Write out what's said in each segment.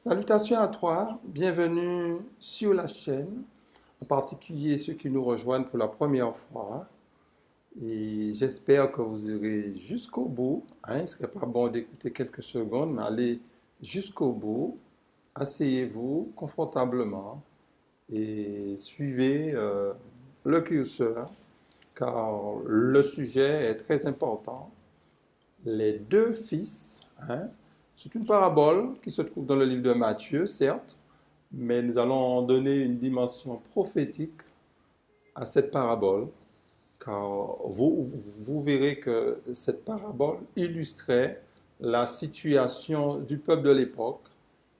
Salutations à toi, bienvenue sur la chaîne, en particulier ceux qui nous rejoignent pour la première fois. Et j'espère que vous irez jusqu'au bout. Il ne serait pas bon d'écouter quelques secondes, mais allez jusqu'au bout. Asseyez-vous confortablement et suivez le curseur, car le sujet est très important. Les deux fils, c'est une parabole qui se trouve dans le livre de Matthieu, certes, mais nous allons donner une dimension prophétique à cette parabole, car vous verrez que cette parabole illustrait la situation du peuple de l'époque,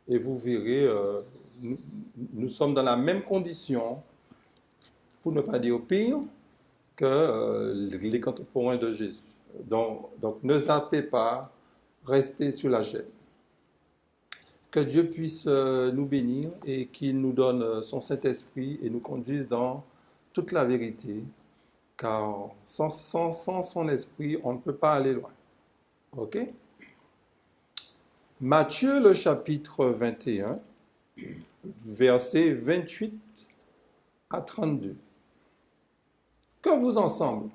et vous verrez, nous sommes dans la même condition, pour ne pas dire pire, que les contemporains de Jésus. Donc ne zappez pas, restez sur la chaîne. Que Dieu puisse nous bénir et qu'il nous donne son Saint-Esprit et nous conduise dans toute la vérité, car sans son esprit, on ne peut pas aller loin. OK? Matthieu, le chapitre 21, versets 28 à 32. Que vous en semble?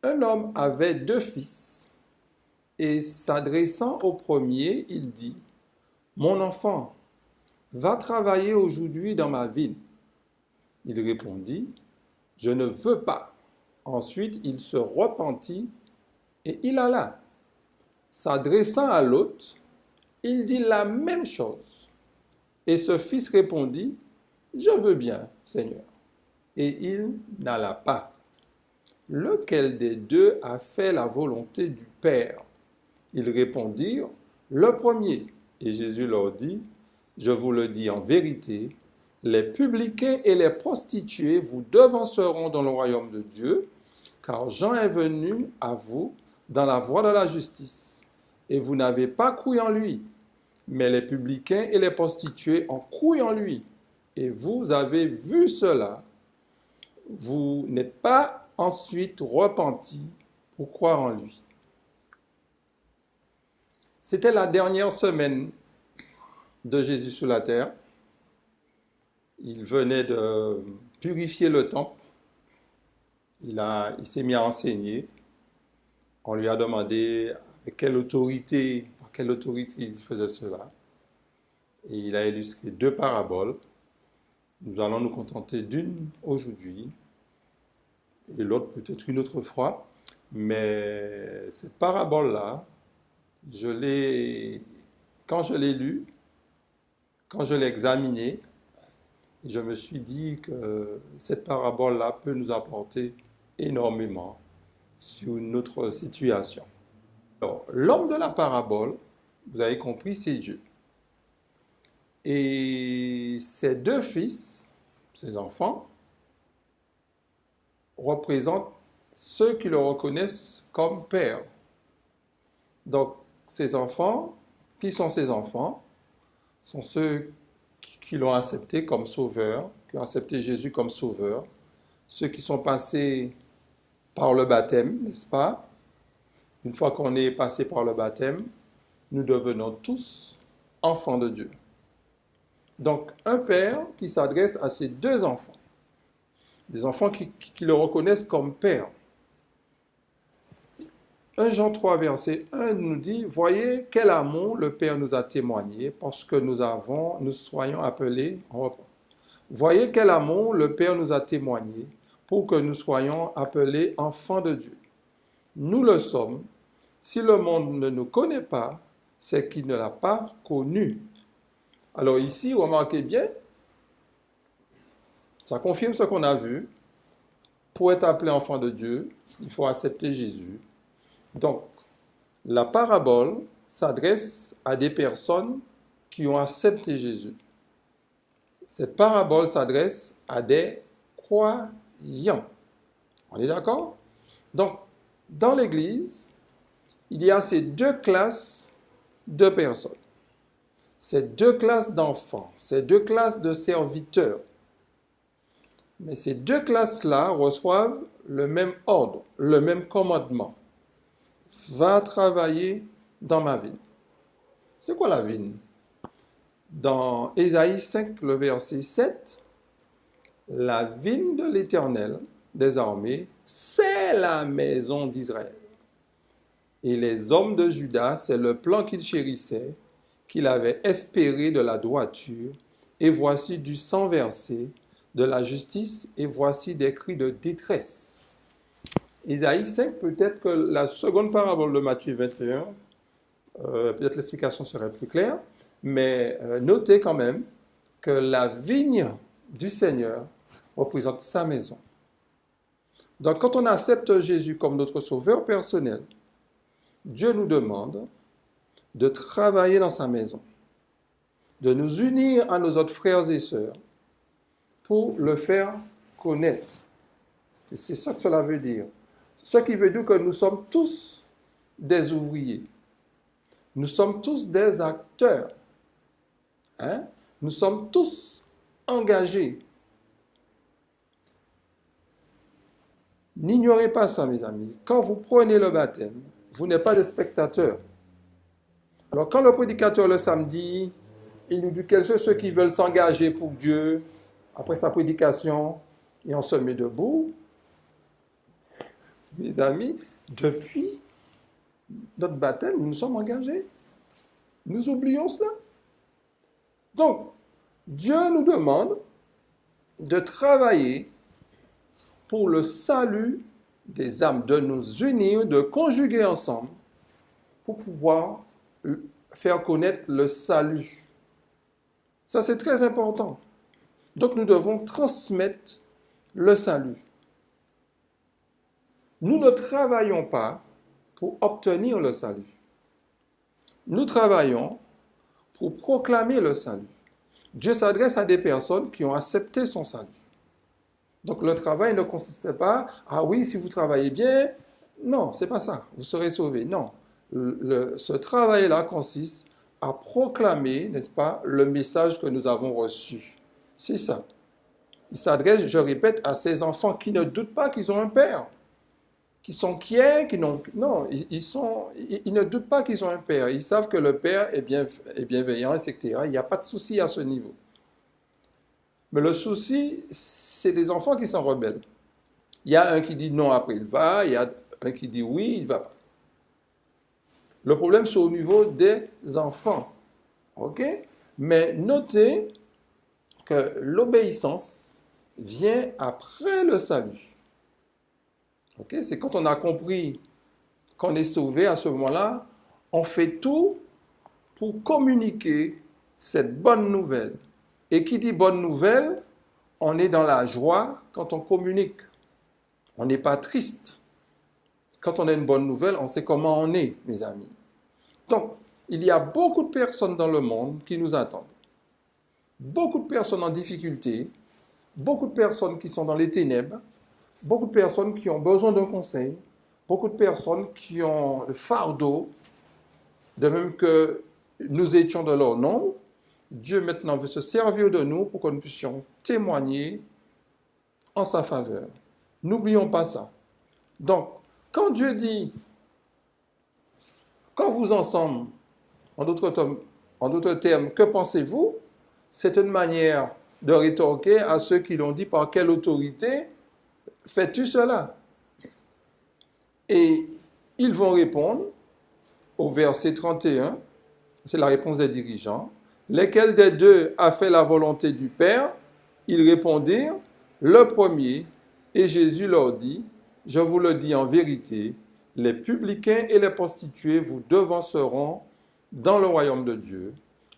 Un homme avait deux fils, et s'adressant au premier, il dit: Mon enfant, va travailler aujourd'hui dans ma ville. Il répondit: Je ne veux pas. Ensuite, il se repentit et il alla. S'adressant à l'autre, il dit la même chose. Et ce fils répondit: Je veux bien, Seigneur. Et il n'alla pas. Lequel des deux a fait la volonté du Père? Ils répondirent: Le premier. Et Jésus leur dit: Je vous le dis en vérité, les publicains et les prostituées vous devanceront dans le royaume de Dieu, car Jean est venu à vous dans la voie de la justice, et vous n'avez pas cru en lui, mais les publicains et les prostituées ont cru en lui, et vous avez vu cela. Vous n'êtes pas ensuite repentis pour croire en lui. C'était la dernière semaine de Jésus sur la terre. Il venait de purifier le temple. Il s'est mis à enseigner. On lui a demandé par quelle autorité il faisait cela. Et il a illustré deux paraboles. Nous allons nous contenter d'une aujourd'hui et l'autre peut-être une autre fois. Mais cette parabole-là, quand je l'ai lue, quand je l'ai examinée, je me suis dit que cette parabole-là peut nous apporter énormément sur notre situation. Alors, l'homme de la parabole, vous avez compris, c'est Dieu. Et ses deux fils, ses enfants, représentent ceux qui le reconnaissent comme père. Donc, ces enfants, qui sont ces enfants? Sont ceux qui l'ont accepté comme sauveur, qui ont accepté Jésus comme sauveur, ceux qui sont passés par le baptême, n'est-ce pas? Une fois qu'on est passé par le baptême, nous devenons tous enfants de Dieu. Donc, un père qui s'adresse à ses deux enfants, des enfants qui le reconnaissent comme père. 1 Jean 3, verset 1 nous dit: Voyez quel amour le Père nous a témoigné parce que nous soyons appelés. Voyez quel amour le Père nous a témoigné pour que nous soyons appelés enfants de Dieu. Nous le sommes. Si le monde ne nous connaît pas, c'est qu'il ne l'a pas connu. Alors ici, remarquez bien, ça confirme ce qu'on a vu. Pour être appelé enfant de Dieu, il faut accepter Jésus. Donc, la parabole s'adresse à des personnes qui ont accepté Jésus. Cette parabole s'adresse à des croyants. On est d'accord? Donc, dans l'Église, il y a ces deux classes de personnes, ces deux classes d'enfants, ces deux classes de serviteurs. Mais ces deux classes-là reçoivent le même ordre, le même commandement. Va travailler dans ma ville. C'est quoi la ville? Dans Ésaïe 5, le verset 7, la vigne de l'Éternel des armées, c'est la maison d'Israël. Et les hommes de Juda, c'est le plan qu'il chérissait, qu'il avait espéré de la droiture. Et voici du sang versé, de la justice, et voici des cris de détresse. Ésaïe 5, peut-être que la seconde parabole de Matthieu 21, peut-être l'explication serait plus claire, mais notez quand même que la vigne du Seigneur représente sa maison. Donc quand on accepte Jésus comme notre sauveur personnel, Dieu nous demande de travailler dans sa maison, de nous unir à nos autres frères et sœurs pour le faire connaître. C'est ça que cela veut dire. Ce qui veut dire que nous sommes tous des ouvriers. Nous sommes tous des acteurs. Hein? Nous sommes tous engagés. N'ignorez pas ça, mes amis. Quand vous prenez le baptême, vous n'êtes pas des spectateurs. Alors, quand le prédicateur le samedi, il nous dit quels sont ceux qui veulent s'engager pour Dieu, après sa prédication, et on se met debout, mes amis, depuis notre baptême, nous nous sommes engagés. Nous oublions cela. Donc, Dieu nous demande de travailler pour le salut des âmes, de nous unir, de conjuguer ensemble pour pouvoir faire connaître le salut. Ça, c'est très important. Donc, nous devons transmettre le salut. Nous ne travaillons pas pour obtenir le salut. Nous travaillons pour proclamer le salut. Dieu s'adresse à des personnes qui ont accepté son salut. Donc le travail ne consiste pas, ah oui, si vous travaillez bien, non, c'est pas ça, vous serez sauvés. Non, ce travail-là consiste à proclamer, n'est-ce pas, le message que nous avons reçu. C'est ça. Il s'adresse, je répète, à ces enfants qui ne doutent pas qu'ils ont un père, qui sont quiets, qui n'ont... Non, ils ne doutent pas qu'ils ont un père. Ils savent que le père est bienveillant, etc. Il n'y a pas de souci à ce niveau. Mais le souci, c'est des enfants qui sont rebelles. Il y a un qui dit non, après il va. Il y a un qui dit oui, il ne va pas. Le problème, c'est au niveau des enfants. OK? Mais notez que l'obéissance vient après le salut. OK? C'est quand on a compris qu'on est sauvé, à ce moment-là, on fait tout pour communiquer cette bonne nouvelle. Et qui dit bonne nouvelle, on est dans la joie quand on communique. On n'est pas triste. Quand on a une bonne nouvelle, on sait comment on est, mes amis. Donc, il y a beaucoup de personnes dans le monde qui nous attendent. Beaucoup de personnes en difficulté, beaucoup de personnes qui sont dans les ténèbres, beaucoup de personnes qui ont besoin d'un conseil, beaucoup de personnes qui ont le fardeau, de même que nous étions de leur nombre. Dieu maintenant veut se servir de nous pour que nous puissions témoigner en sa faveur. N'oublions pas ça. Donc, quand Dieu dit, quand vous ensemble, en d'autres termes, que pensez-vous? C'est une manière de rétorquer à ceux qui l'ont dit, par quelle autorité fais-tu cela? Et ils vont répondre au verset 31, c'est la réponse des dirigeants. Lesquels des deux a fait la volonté du Père? Ils répondirent, le premier. Et Jésus leur dit, je vous le dis en vérité, les publicains et les prostituées vous devanceront dans le royaume de Dieu,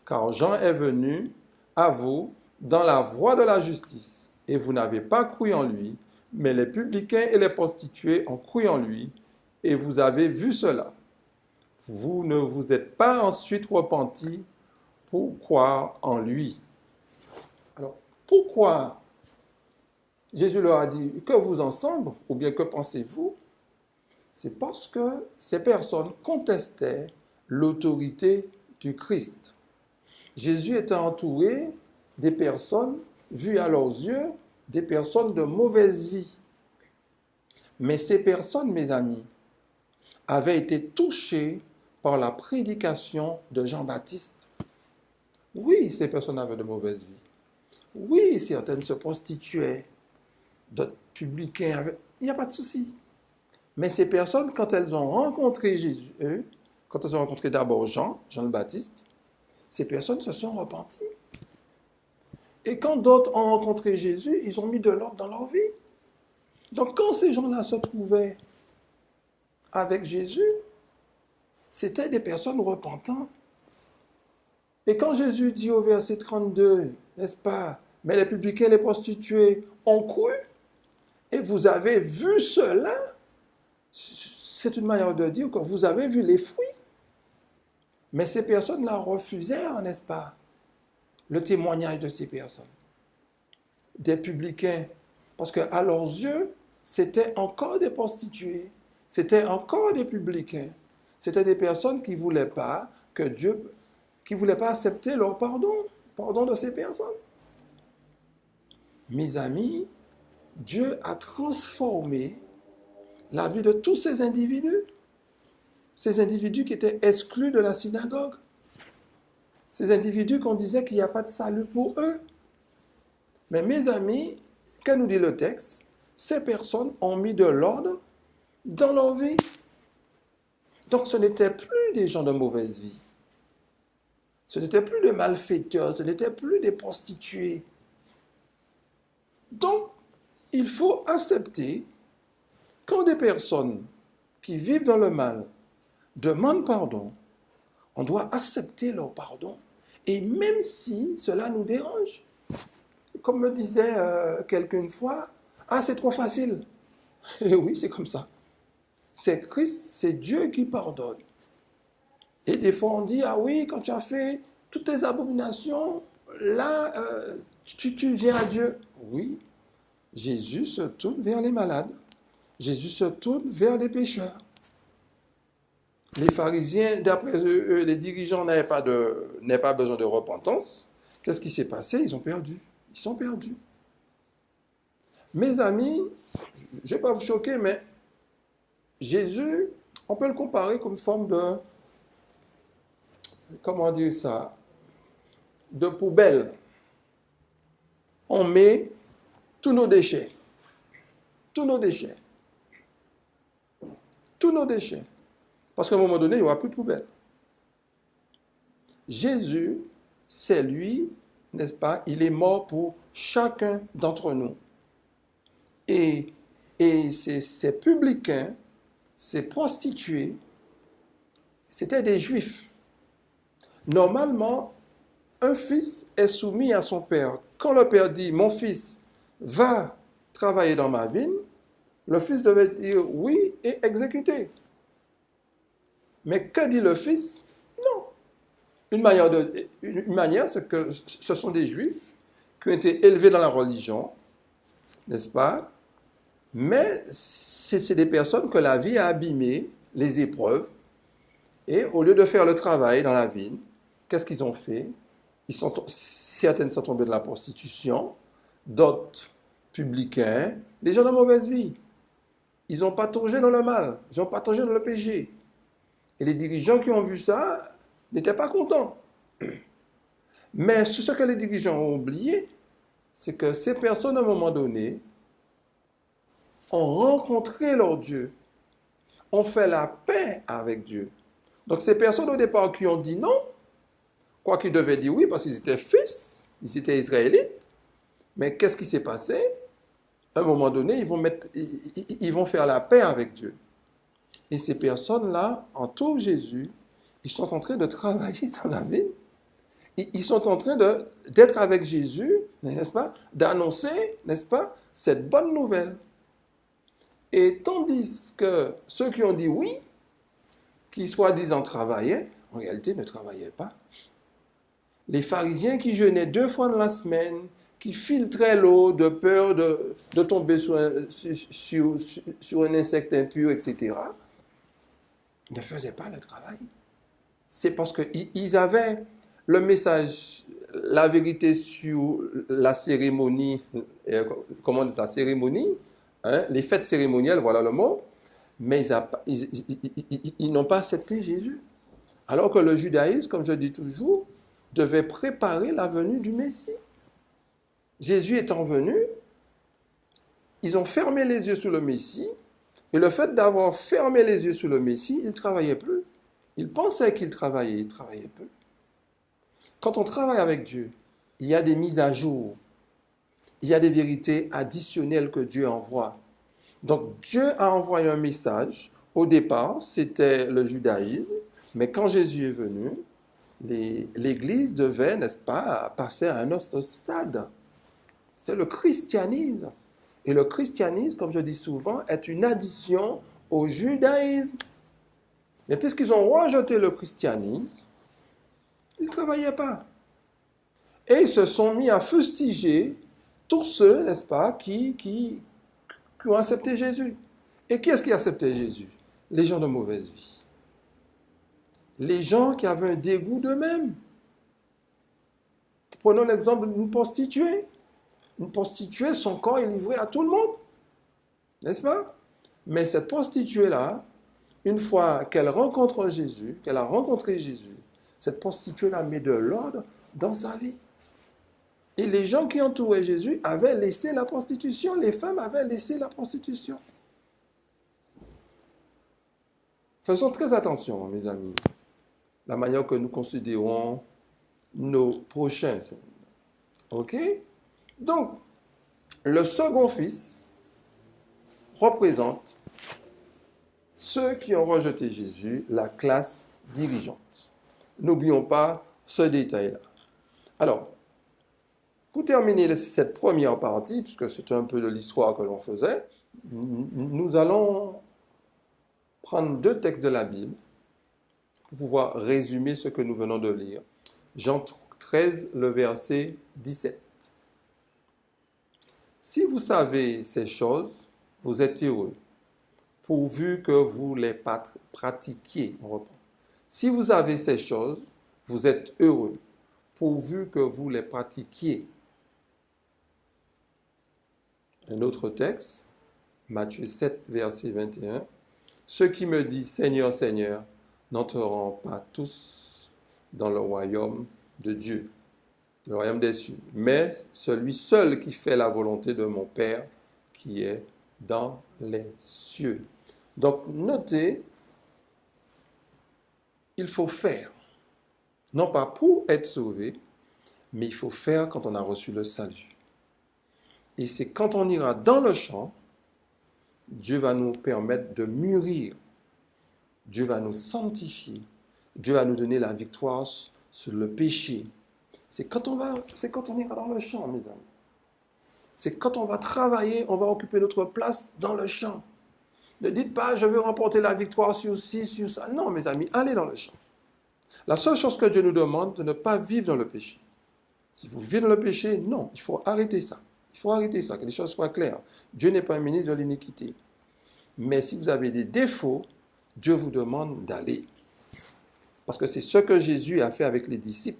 car Jean est venu à vous dans la voie de la justice, et vous n'avez pas cru en lui, mais les publicains et les prostituées ont cru en lui, et vous avez vu cela. Vous ne vous êtes pas ensuite repentis pour croire en lui. Alors, pourquoi Jésus leur a dit que vous ensemble, ou bien que pensez-vous? C'est parce que ces personnes contestaient l'autorité du Christ. Jésus était entouré des personnes, vues à leurs yeux, des personnes de mauvaise vie. Mais ces personnes, mes amis, avaient été touchées par la prédication de Jean-Baptiste. Oui, ces personnes avaient de mauvaises vies. Oui, certaines se prostituaient, d'autres publicains avaient... Il n'y a pas de souci. Mais ces personnes, quand elles ont rencontré Jésus, quand elles ont rencontré d'abord Jean le Baptiste, ces personnes se sont repenties. Et quand d'autres ont rencontré Jésus, ils ont mis de l'ordre dans leur vie. Donc quand ces gens-là se trouvaient avec Jésus, c'était des personnes repentantes. Et quand Jésus dit au verset 32, n'est-ce pas, mais les publicains et les prostituées ont cru, et vous avez vu cela, c'est une manière de dire que vous avez vu les fruits. Mais ces personnes-là refusèrent, n'est-ce pas, le témoignage de ces personnes, des publicains, parce qu'à leurs yeux, c'était encore des prostituées, c'était encore des publicains, c'était des personnes qui ne voulaient pas que Dieu, qui ne voulaient pas accepter leur pardon de ces personnes. Mes amis, Dieu a transformé la vie de tous ces individus qui étaient exclus de la synagogue, ces individus qu'on disait qu'il n'y a pas de salut pour eux. Mais mes amis, que nous dit le texte? Ces personnes ont mis de l'ordre dans leur vie. Donc ce n'étaient plus des gens de mauvaise vie. Ce n'étaient plus des malfaiteurs, ce n'étaient plus des prostituées. Donc, il faut accepter quand des personnes qui vivent dans le mal demandent pardon, on doit accepter leur pardon. Et même si cela nous dérange. Comme me disait quelqu'un une fois, ah, c'est trop facile. Et oui, c'est comme ça. C'est Christ, c'est Dieu qui pardonne. Et des fois, on dit, ah oui, quand tu as fait toutes tes abominations, là, tu viens à Dieu. Oui, Jésus se tourne vers les malades. Jésus se tourne vers les pécheurs. Les pharisiens, d'après eux, les dirigeants n'avaient pas besoin de repentance. Qu'est-ce qui s'est passé? Ils ont perdu. Ils sont perdus. Mes amis, je ne vais pas vous choquer, mais Jésus, on peut le comparer comme forme de, comment dire ça, de poubelle. On met tous nos déchets. Tous nos déchets. Tous nos déchets. Parce qu'à un moment donné, il n'y aura plus de poubelle. Jésus, c'est lui, n'est-ce pas? Il est mort pour chacun d'entre nous. Et ces publicains, ces prostituées, c'était des juifs. Normalement, un fils est soumis à son père. Quand le père dit, mon fils va travailler dans ma vigne, le fils devait dire oui et exécuter. Mais que dit le fils? Non. Une manière, c'est que ce sont des juifs qui ont été élevés dans la religion, n'est-ce pas? Mais c'est des personnes que la vie a abîmées, les épreuves, et au lieu de faire le travail dans la vigne, qu'est-ce qu'ils ont fait? Certaines sont tombées dans la prostitution, d'autres publicains, des gens de mauvaise vie. Ils ont pataugé dans le mal, ils ont pataugé dans le péché. Et les dirigeants qui ont vu ça n'étaient pas contents. Mais ce que les dirigeants ont oublié, c'est que ces personnes, à un moment donné, ont rencontré leur Dieu, ont fait la paix avec Dieu. Donc ces personnes au départ qui ont dit non, quoi qu'ils devaient dire oui parce qu'ils étaient fils, ils étaient israélites, mais qu'est-ce qui s'est passé? À un moment donné, ils vont faire la paix avec Dieu. Et ces personnes-là entourent Jésus, ils sont en train de travailler dans la ville, ils sont en train d'être avec Jésus, n'est-ce pas? D'annoncer, n'est-ce pas, cette bonne nouvelle. Et tandis que ceux qui ont dit oui, qui soi-disant travaillaient, en réalité ne travaillaient pas. Les pharisiens qui jeûnaient 2 fois dans la semaine, qui filtraient l'eau de peur de tomber sur un insecte impur, etc., ne faisaient pas le travail. C'est parce qu'ils avaient le message, la vérité sur la cérémonie, comment on dit la cérémonie, hein, les fêtes cérémonielles, voilà le mot, mais ils n'ont pas accepté Jésus. Alors que le judaïsme, comme je dis toujours, devait préparer la venue du Messie. Jésus étant venu, ils ont fermé les yeux sur le Messie, et le fait d'avoir fermé les yeux sur le Messie, ils ne travaillaient plus. Ils pensaient qu'ils travaillaient, ils ne travaillaient plus. Quand on travaille avec Dieu, il y a des mises à jour, il y a des vérités additionnelles que Dieu envoie. Donc Dieu a envoyé un message. Au départ, c'était le judaïsme, mais quand Jésus est venu, l'Église devait, n'est-ce pas, passer à un autre stade. C'était le christianisme. Et le christianisme, comme je dis souvent, est une addition au judaïsme. Mais puisqu'ils ont rejeté le christianisme, ils ne travaillaient pas. Et ils se sont mis à fustiger tous ceux, n'est-ce pas, qui ont accepté Jésus. Et qui est-ce qui a accepté Jésus? Les gens de mauvaise vie. Les gens qui avaient un dégoût d'eux-mêmes. Prenons l'exemple d'une prostituée. Une prostituée, son corps est livré à tout le monde. N'est-ce pas? Mais cette prostituée-là, une fois qu'elle rencontre Jésus, qu'elle a rencontré Jésus, cette prostituée-là met de l'ordre dans sa vie. Et les gens qui entouraient Jésus avaient laissé la prostitution. Les femmes avaient laissé la prostitution. Faisons très attention, mes amis, la manière que nous considérons nos prochains. OK? Donc, le second fils représente ceux qui ont rejeté Jésus, la classe dirigeante. N'oublions pas ce détail-là. Alors, pour terminer cette première partie, puisque c'est un peu de l'histoire que l'on faisait, nous allons prendre 2 textes de la Bible pour pouvoir résumer ce que nous venons de lire. Jean 13, le verset 17. Si vous savez ces choses, vous êtes heureux, pourvu que vous les pratiquiez. On reprend. Si vous avez ces choses, vous êtes heureux, pourvu que vous les pratiquiez. Un autre texte, Matthieu 7, verset 21. Ceux qui me disent Seigneur, Seigneur, n'entreront pas tous dans le royaume de Dieu, le royaume des cieux, mais celui seul qui fait la volonté de mon Père qui est dans les cieux. Donc, notez, il faut faire, non pas pour être sauvé, mais il faut faire quand on a reçu le salut. Et c'est quand on ira dans le champ, Dieu va nous permettre de mûrir. Dieu va nous sanctifier. Dieu va nous donner la victoire sur le péché. C'est quand on ira dans le champ, mes amis. C'est quand on va travailler, on va occuper notre place dans le champ. Ne dites pas, je veux remporter la victoire sur ci, sur ça. Non, mes amis, allez dans le champ. La seule chose que Dieu nous demande, de ne pas vivre dans le péché. Si vous vivez dans le péché, non, il faut arrêter ça. Il faut arrêter ça, que les choses soient claires. Dieu n'est pas un ministre de l'iniquité. Mais si vous avez des défauts, Dieu vous demande d'aller. Parce que c'est ce que Jésus a fait avec les disciples.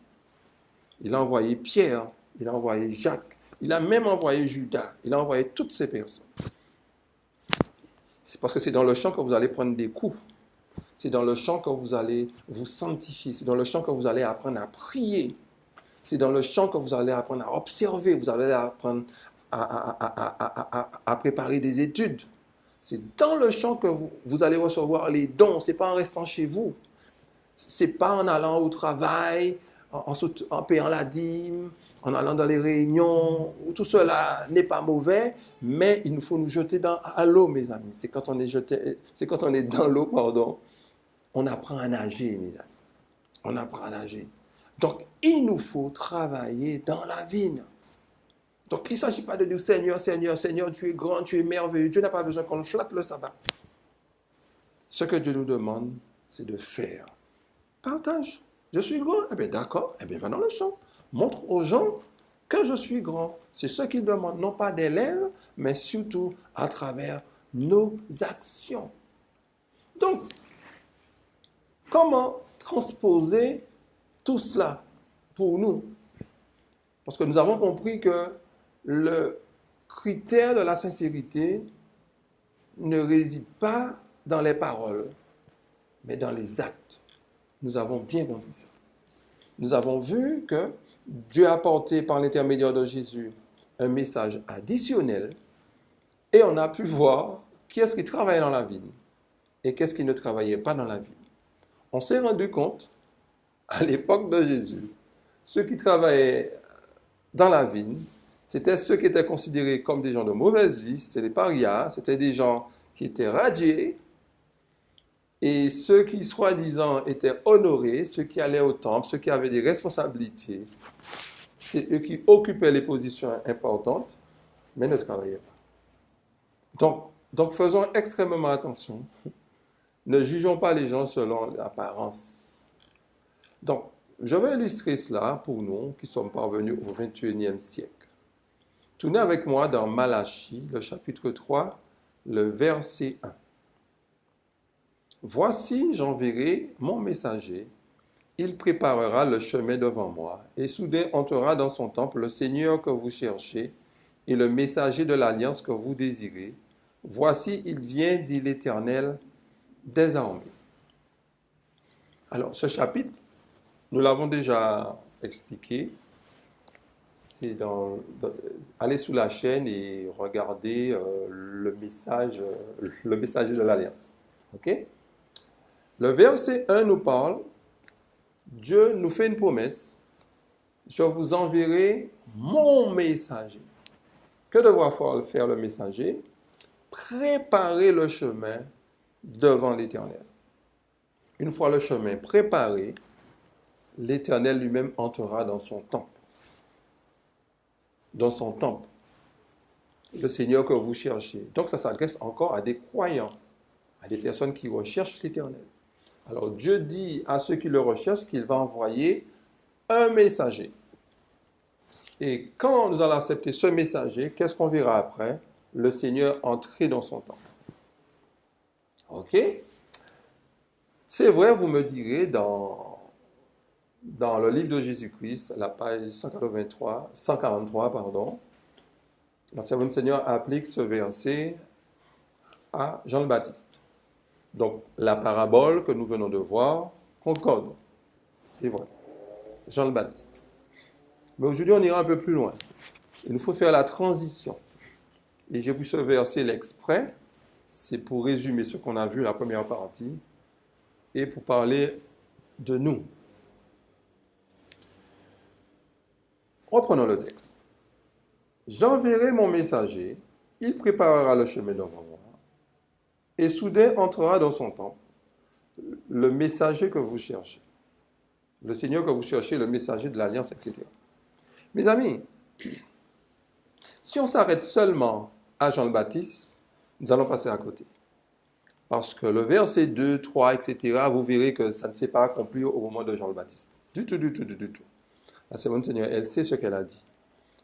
Il a envoyé Pierre, il a envoyé Jacques, il a même envoyé Judas, il a envoyé toutes ces personnes. C'est parce que c'est dans le champ que vous allez prendre des coups. C'est dans le champ que vous allez vous sanctifier. C'est dans le champ que vous allez apprendre à prier. C'est dans le champ que vous allez apprendre à observer. Vous allez apprendre à préparer des études. C'est dans le champ que vous allez recevoir les dons. Ce n'est pas en restant chez vous. Ce n'est pas en allant au travail, en payant la dîme, en allant dans les réunions. Tout cela n'est pas mauvais, mais il nous faut nous jeter à l'eau, mes amis. C'est quand on est dans l'eau, pardon, on apprend à nager, mes amis. On apprend à nager. Donc, il nous faut travailler dans la vigne. Donc, il ne s'agit pas de dire Seigneur, Seigneur, Seigneur, tu es grand, tu es merveilleux. Dieu n'a pas besoin qu'on le flatte le sabbat. Ce que Dieu nous demande, c'est de faire. Partage. Je suis grand. Eh bien, d'accord. Eh bien, va dans le champ. Montre aux gens que je suis grand. C'est ce qu'il demande, non pas des lèvres, mais surtout à travers nos actions. Donc, comment transposer tout cela pour nous? Parce que nous avons compris que le critère de la sincérité ne réside pas dans les paroles, mais dans les actes. Nous avons bien compris ça. nous avons vu que Dieu a apporté par l'intermédiaire de Jésus un message additionnel et on a pu voir qui est-ce qui travaillait dans la vigne et qu'est-ce qui ne travaillait pas dans la vigne. On s'est rendu compte, à l'époque de Jésus, ceux qui travaillaient dans la vigne, c'était ceux qui étaient considérés comme des gens de mauvaise vie, c'était des parias, c'était des gens qui étaient radiés, et ceux qui, soi-disant, étaient honorés, ceux qui allaient au temple, ceux qui avaient des responsabilités, c'est eux qui occupaient les positions importantes, mais ne travaillaient pas. Donc faisons extrêmement attention. Ne jugeons pas les gens selon l'apparence. Donc, je vais illustrer cela pour nous qui sommes parvenus au XXIe siècle. Tournez avec moi dans Malachie, le chapitre 3, le verset 1. Voici, j'enverrai mon messager, il préparera le chemin devant moi, et soudain entrera dans son temple le Seigneur que vous cherchez, et le messager de l'alliance que vous désirez. Voici, il vient, dit l'Éternel des armées. Alors, ce chapitre, nous l'avons déjà expliqué. C'est allez sous la chaîne et regardez le messager de l'Alliance. OK? Le verset 1 nous parle, Dieu nous fait une promesse, je vous enverrai mon messager. Que devra faire le messager? Préparer le chemin devant l'Éternel. Une fois le chemin préparé, l'Éternel lui-même entrera dans son temple. Dans son temple. Le Seigneur que vous cherchez. Donc ça s'adresse encore à des croyants, à des personnes qui recherchent l'Éternel. Alors Dieu dit à ceux qui le recherchent qu'il va envoyer un messager. Et quand nous allons accepter ce messager, qu'est-ce qu'on verra après? Le Seigneur entrer dans son temple. OK? C'est vrai, vous me direz, dans le livre de Jésus-Christ, la page 143, la servante du Seigneur applique ce verset à Jean le Baptiste. Donc, la parabole que nous venons de voir concorde. C'est vrai. Jean le Baptiste. Mais aujourd'hui, on ira un peu plus loin. Il nous faut faire la transition. Et j'ai pris ce verset l'exprès. C'est pour résumer ce qu'on a vu, la première partie, et pour parler de nous. Reprenons le texte. J'enverrai mon messager, il préparera le chemin devant moi, et soudain entrera dans son temple le messager que vous cherchez. Le Seigneur que vous cherchez, le messager de l'Alliance, etc. Mes amis, si on s'arrête seulement à Jean le Baptiste, nous allons passer à côté. Parce que le verset 2, 3, etc., vous verrez que ça ne s'est pas accompli au moment de Jean le Baptiste. Du tout. La servante du Seigneur, elle sait ce qu'elle a dit.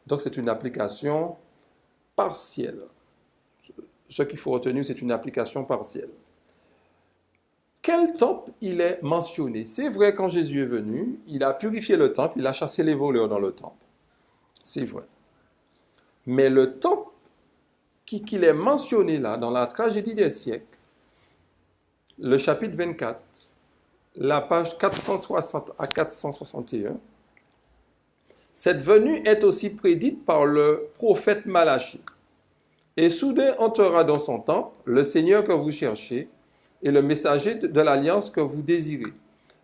Donc c'est une application partielle. Ce qu'il faut retenir, c'est une application partielle. Quel temple il est mentionné? C'est vrai, quand Jésus est venu, il a purifié le temple, il a chassé les voleurs dans le temple. C'est vrai. Mais le temple qu'il est mentionné là, dans la tragédie des siècles, le chapitre 24, la page 460 à 461, cette venue est aussi prédite par le prophète Malachie. Et soudain entrera dans son temple le Seigneur que vous cherchez et le messager de l'alliance que vous désirez.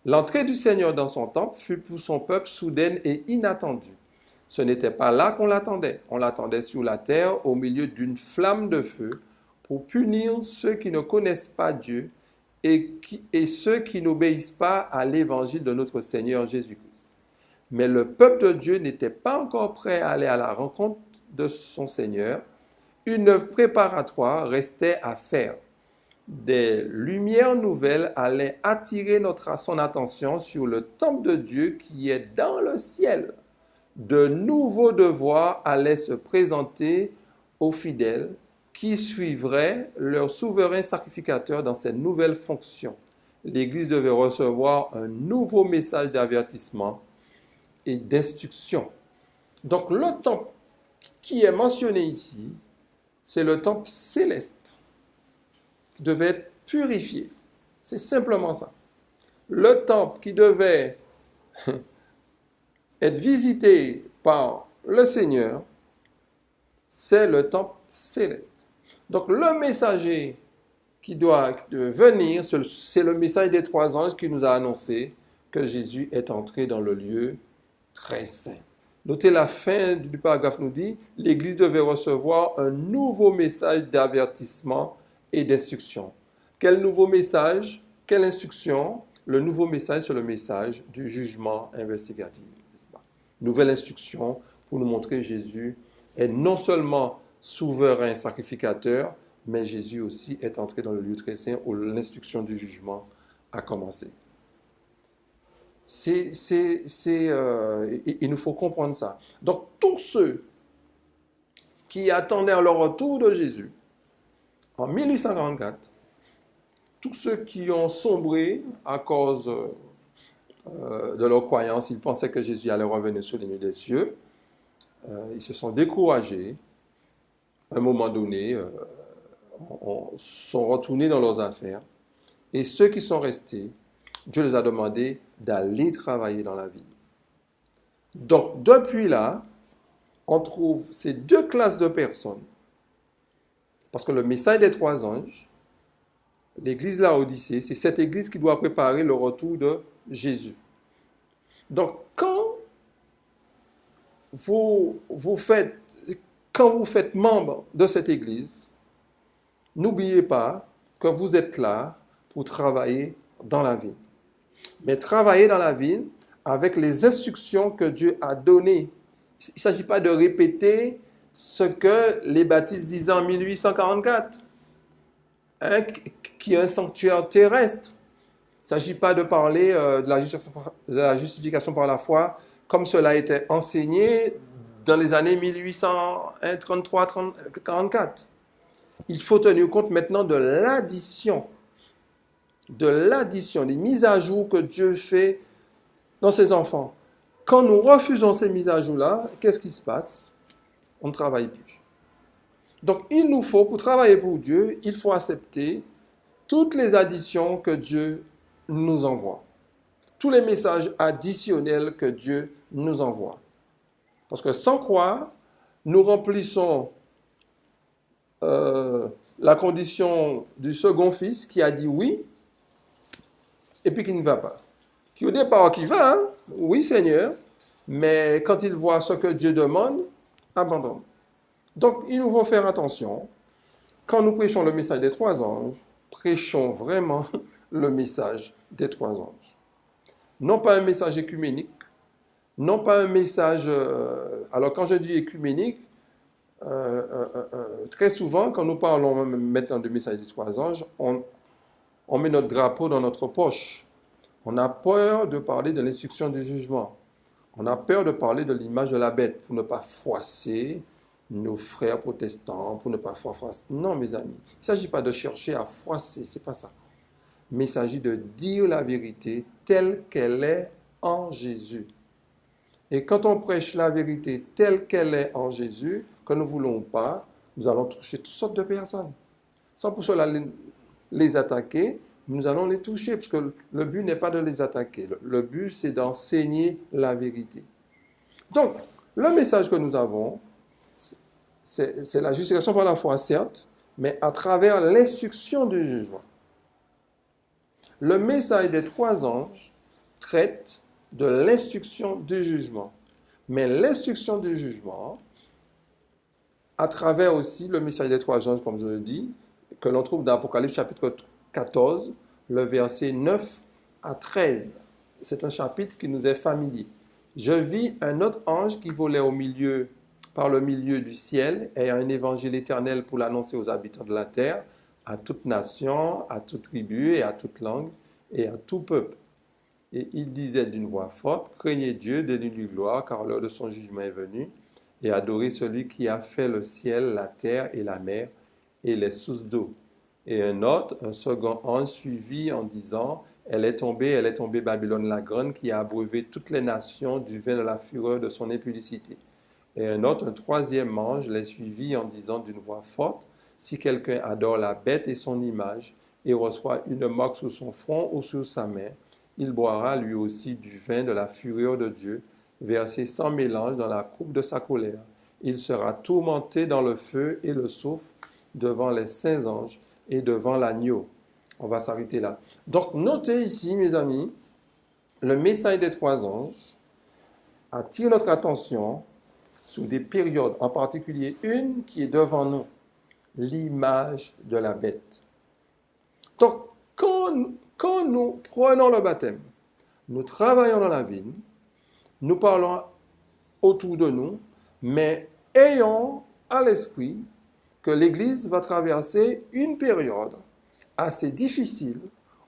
L'entrée du Seigneur dans son temple fut pour son peuple soudaine et inattendue. Ce n'était pas là qu'on l'attendait. On l'attendait sur la terre au milieu d'une flamme de feu pour punir ceux qui ne connaissent pas Dieu et ceux qui n'obéissent pas à l'évangile de notre Seigneur Jésus-Christ. Mais le peuple de Dieu n'était pas encore prêt à aller à la rencontre de son Seigneur. Une œuvre préparatoire restait à faire. Des lumières nouvelles allaient attirer son attention sur le temple de Dieu qui est dans le ciel. De nouveaux devoirs allaient se présenter aux fidèles qui suivraient leur souverain sacrificateur dans cette nouvelle fonction. L'Église devait recevoir un nouveau message d'avertissement et d'instruction. Donc le temple qui est mentionné ici, c'est le temple céleste qui devait être purifié. C'est simplement ça. Le temple qui devait être visité par le Seigneur, c'est le temple céleste. Donc le messager qui doit venir, c'est le message des 3 anges qui nous a annoncé que Jésus est entré dans le lieu très saint. Notez la fin du paragraphe nous dit, l'Église devait recevoir un nouveau message d'avertissement et d'instruction. Quel nouveau message? Quelle instruction? Le nouveau message, c'est le message du jugement investigatif. N'est-ce pas? Nouvelle instruction pour nous montrer que Jésus est non seulement souverain sacrificateur, mais Jésus aussi est entré dans le lieu très saint où l'instruction du jugement a commencé. Il nous faut comprendre ça. Donc, tous ceux qui attendaient le retour de Jésus en 1844, tous ceux qui ont sombré à cause de leur croyance, ils pensaient que Jésus allait revenir sur les nuées des cieux, ils se sont découragés. À un moment donné, sont retournés dans leurs affaires. Et ceux qui sont restés, Dieu les a demandé d'aller travailler dans la ville. Donc, depuis là, on trouve ces deux classes de personnes. Parce que le message des 3 anges, l'église Laodicée, c'est cette église qui doit préparer le retour de Jésus. Donc, quand vous faites membre de cette église, n'oubliez pas que vous êtes là pour travailler dans la ville. Mais travailler dans la ville avec les instructions que Dieu a données. Il ne s'agit pas de répéter ce que les baptistes disaient en 1844, qui est un sanctuaire terrestre. Il ne s'agit pas de parler de la justification par la foi comme cela a été enseigné dans les années 1833-44. Il faut tenir compte maintenant de l'addition, des mises à jour que Dieu fait dans ses enfants. Quand nous refusons ces mises à jour-là, qu'est-ce qui se passe? On ne travaille plus. Donc, il nous faut, pour travailler pour Dieu, il faut accepter toutes les additions que Dieu nous envoie. Tous les messages additionnels que Dieu nous envoie. Parce que sans quoi, nous remplissons la condition du second fils qui a dit oui, et puis qui ne va pas. Qui au départ qui va, hein? Oui Seigneur, mais quand il voit ce que Dieu demande, abandonne. Donc il nous faut faire attention. Quand nous prêchons le message des 3 anges, prêchons vraiment le message des 3 anges. Non pas un message écuménique, non pas un message... alors quand je dis écuménique, très souvent, quand nous parlons maintenant du message des 3 anges, on met notre drapeau dans notre poche. On a peur de parler de l'instruction du jugement. On a peur de parler de l'image de la bête pour ne pas froisser nos frères protestants, pour ne pas froisser. Non, mes amis, il ne s'agit pas de chercher à froisser, ce n'est pas ça. Mais il s'agit de dire la vérité telle qu'elle est en Jésus. Et quand on prêche la vérité telle qu'elle est en Jésus, que nous ne voulons pas, nous allons toucher toutes sortes de personnes. Sans pour cela les attaquer, nous allons les toucher, parce que le but n'est pas de les attaquer. Le but, c'est d'enseigner la vérité. Donc, le message que nous avons, c'est la justification par la foi, certes, mais à travers l'instruction du jugement. Le message des 3 anges traite de l'instruction du jugement. Mais l'instruction du jugement, à travers aussi le message des 3 anges, comme je le dis, que l'on trouve dans Apocalypse chapitre 14, le verset 9 à 13. C'est un chapitre qui nous est familier. Je vis un autre ange qui volait par le milieu du ciel, ayant un évangile éternel pour l'annoncer aux habitants de la terre, à toute nation, à toute tribu et à toute langue et à tout peuple. Et il disait d'une voix forte, craignez Dieu, donnez-lui gloire, car l'heure de son jugement est venue, et adorez celui qui a fait le ciel, la terre et la mer et les sources d'eau. Et un second ange suivit en disant, elle est tombée Babylone la grande, qui a abreuvé toutes les nations du vin de la fureur de son impudicité. Et un troisième ange les suivit en disant d'une voix forte, si quelqu'un adore la bête et son image, et reçoit une marque sur son front ou sur sa main, il boira lui aussi du vin de la fureur de Dieu, versé sans mélange dans la coupe de sa colère. Il sera tourmenté dans le feu et le soufre devant les saints anges et devant l'agneau. On va s'arrêter là. Donc, notez ici, mes amis, le message des trois anges attire notre attention sur des périodes, en particulier une qui est devant nous, l'image de la bête. Donc, quand nous prenons le baptême, nous travaillons dans la vie, nous parlons autour de nous, mais ayons à l'esprit que l'Église va traverser une période assez difficile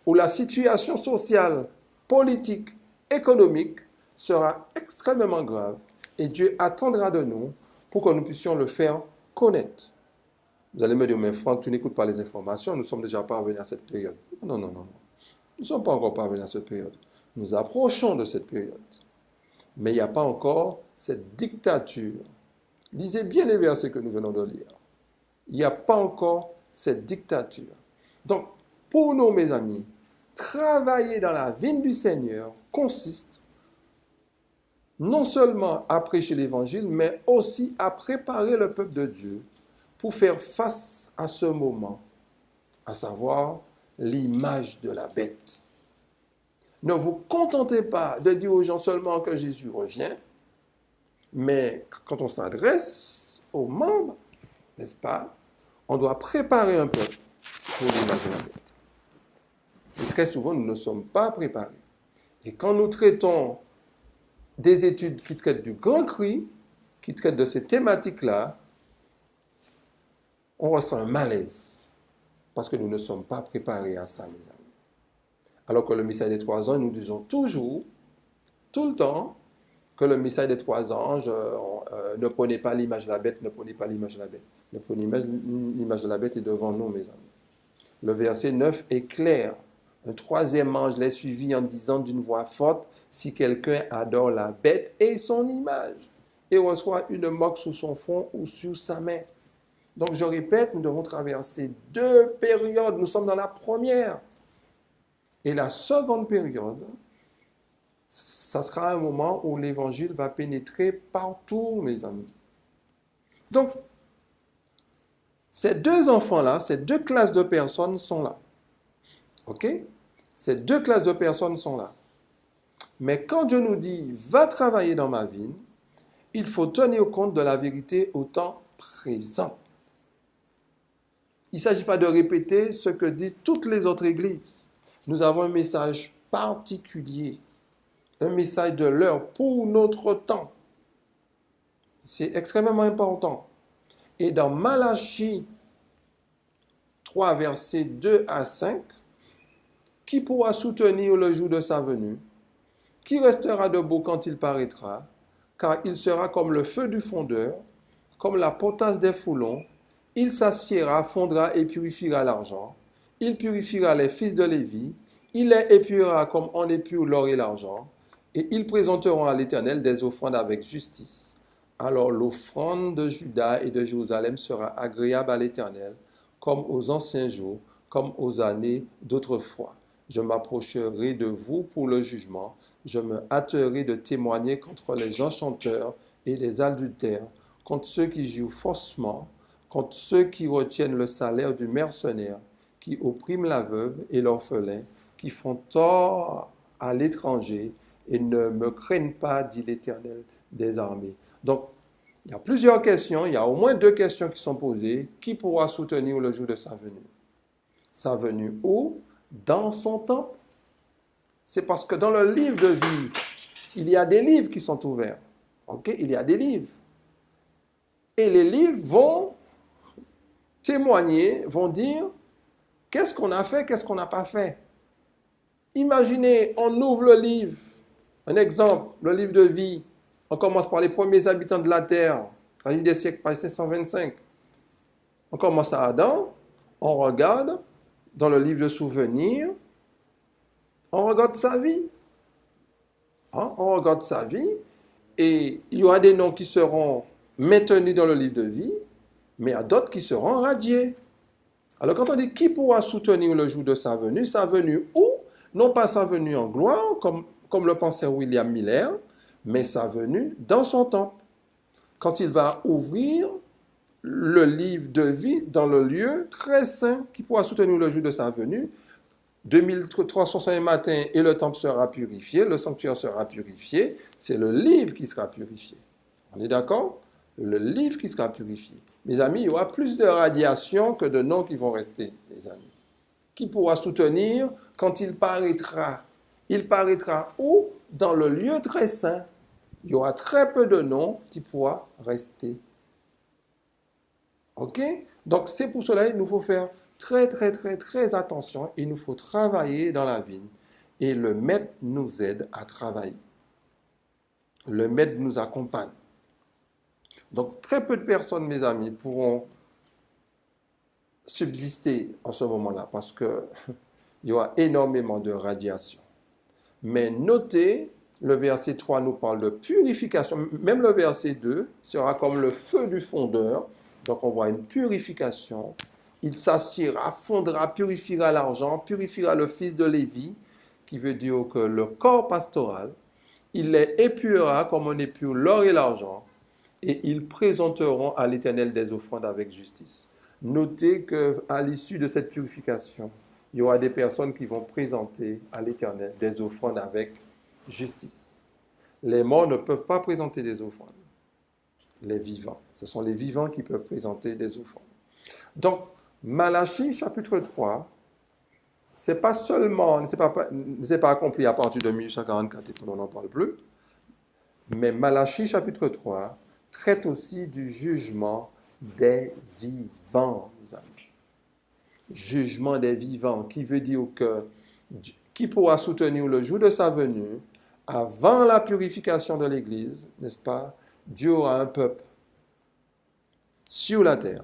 où la situation sociale, politique, économique sera extrêmement grave et Dieu attendra de nous pour que nous puissions le faire connaître. Vous allez me dire, mais Franck, tu n'écoutes pas les informations, nous sommes déjà parvenus à cette période. Non, non, non, non. Nous ne sommes pas encore parvenus à cette période. Nous approchons de cette période. Mais il n'y a pas encore cette dictature. Lisez bien les versets que nous venons de lire. Il n'y a pas encore cette dictature. Donc, pour nous, mes amis, travailler dans la vigne du Seigneur consiste non seulement à prêcher l'Évangile, mais aussi à préparer le peuple de Dieu pour faire face à ce moment, à savoir l'image de la bête. Ne vous contentez pas de dire aux gens seulement que Jésus revient, mais quand on s'adresse aux membres, n'est-ce pas, on doit préparer un peuple pour l'image de la bête. Et très souvent, nous ne sommes pas préparés. Et quand nous traitons des études qui traitent du grand cri, qui traitent de ces thématiques-là, on ressent un malaise parce que nous ne sommes pas préparés à ça, mes amis. Alors que le message des trois anges, nous disons toujours, tout le temps, que le message des trois anges, ne prenez pas l'image de la bête, ne prenez pas l'image de la bête. Ne prenez l'image de la bête est devant nous, mes amis. Le verset 9 est clair. Un troisième ange les suivit en disant d'une voix forte, si quelqu'un adore la bête et son image, et reçoit une moque sous son front ou sur sa main. Donc je répète, nous devons traverser deux périodes. Nous sommes dans la première. Et la seconde période, ça sera un moment où l'évangile va pénétrer partout, mes amis. Donc, ces deux enfants-là, ces deux classes de personnes sont là. OK? Ces deux classes de personnes sont là. Mais quand Dieu nous dit, va travailler dans ma vigne, il faut tenir compte de la vérité au temps présent. Il ne s'agit pas de répéter ce que disent toutes les autres églises. Nous avons un message particulier, un message de l'heure pour notre temps. C'est extrêmement important. Et dans Malachie 3, versets 2 à 5, qui pourra soutenir le jour de sa venue? Qui restera debout quand il paraîtra? Car il sera comme le feu du fondeur, comme la potasse des foulons. Il s'assiera, fondra et purifiera l'argent. Il purifiera les fils de Lévi. Il les épurera comme on épure l'or et l'argent. Et ils présenteront à l'Éternel des offrandes avec justice. Alors l'offrande de Juda et de Jérusalem sera agréable à l'Éternel, comme aux anciens jours, comme aux années d'autrefois. Je m'approcherai de vous pour le jugement. Je me hâterai de témoigner contre les enchanteurs et les adultères, contre ceux qui jouent faussement, contre ceux qui retiennent le salaire du mercenaire, qui oppriment la veuve et l'orphelin, qui font tort à l'étranger et ne me craignent pas, dit l'Éternel des armées. Donc, il y a plusieurs questions, il y a au moins deux questions qui sont posées. Qui pourra soutenir le jour de sa venue? Sa venue où? Dans son temple. C'est parce que dans le livre de vie, il y a des livres qui sont ouverts. OK? Il y a des livres. Et les livres vont témoigner, vont dire qu'est-ce qu'on a fait, qu'est-ce qu'on n'a pas fait. Imaginez, on ouvre le livre. Un exemple, le livre de vie. On commence par les premiers habitants de la terre, traduit des siècles, page 525. On commence à Adam, on regarde dans le livre de souvenirs, on regarde sa vie. On regarde sa vie et il y aura des noms qui seront maintenus dans le livre de vie, mais il y a d'autres qui seront radiés. Alors quand on dit qui pourra soutenir le jour de sa venue où? Non pas sa venue en gloire, comme le pensait William Miller, mais sa venue dans son temple. Quand il va ouvrir le livre de vie dans le lieu très saint qui pourra soutenir le jour de sa venue, 2365 matins et le temple sera purifié, le sanctuaire sera purifié, c'est le livre qui sera purifié. On est d'accord? Le livre qui sera purifié. Mes amis, il y aura plus de radiation que de noms qui vont rester, les amis. Qui pourra soutenir quand il paraîtra? Il paraîtra où? Dans le lieu très saint. Il y aura très peu de noms qui pourra rester. OK? Donc, c'est pour cela qu'il nous faut faire très attention. Il nous faut travailler dans la vie. Et le maître nous aide à travailler. Le maître nous accompagne. Donc, très peu de personnes, mes amis, pourront subsister en ce moment-là parce qu'il y aura énormément de radiation. Mais notez, le verset 3 nous parle de purification. Même le verset 2 sera comme le feu du fondeur. Donc, on voit une purification. Il s'assiera, fondra, purifiera l'argent, purifiera le fils de Lévi, qui veut dire que le corps pastoral, il les épurera comme on épure l'or et l'argent, et ils présenteront à l'Éternel des offrandes avec justice. Notez qu'à l'issue de cette purification, il y aura des personnes qui vont présenter à l'Éternel des offrandes avec justice. Les morts ne peuvent pas présenter des offrandes. Les vivants. Ce sont les vivants qui peuvent présenter des offrandes. Donc, Malachie, chapitre 3, c'est pas seulement, c'est pas accompli à partir de 1844 et on n'en parle plus, mais Malachie, chapitre 3, traite aussi du jugement des vivants, mes amis. Jugement des vivants, qui veut dire que qui pourra soutenir le jour de sa venue, avant la purification de l'Église, n'est-ce pas? Dieu aura un peuple sur la terre.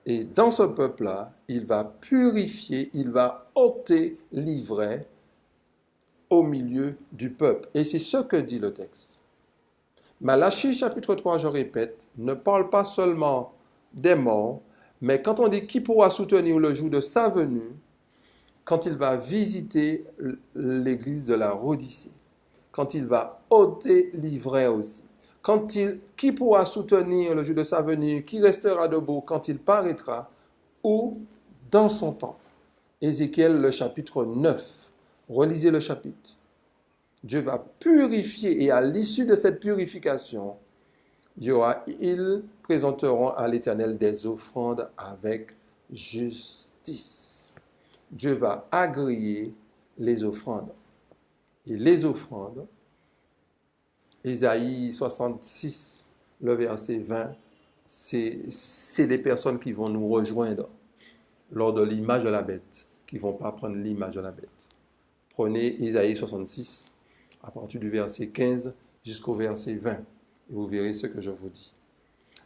Et dans ce peuple-là, il va purifier, il va ôter l'ivraie au milieu du peuple. Et c'est ce que dit le texte. Malachie chapitre 3, je répète, ne parle pas seulement des morts, mais quand on dit qui pourra soutenir le jour de sa venue, quand il va visiter l'église de la Laodicée, quand il va ôter l'ivraie aussi, qui pourra soutenir le jour de sa venue, qui restera debout quand il paraîtra, ou dans son temple. Ézéchiel le chapitre 9, relisez le chapitre. Dieu va purifier et à l'issue de cette purification, ils présenteront à l'Éternel des offrandes avec justice. Dieu va agréer les offrandes. Et les offrandes, Ésaïe 66, le verset 20, c'est des personnes qui vont nous rejoindre lors de l'image de la bête, qui ne vont pas prendre l'image de la bête. Prenez Ésaïe 66, à partir du verset 15 jusqu'au verset 20, et vous verrez ce que je vous dis.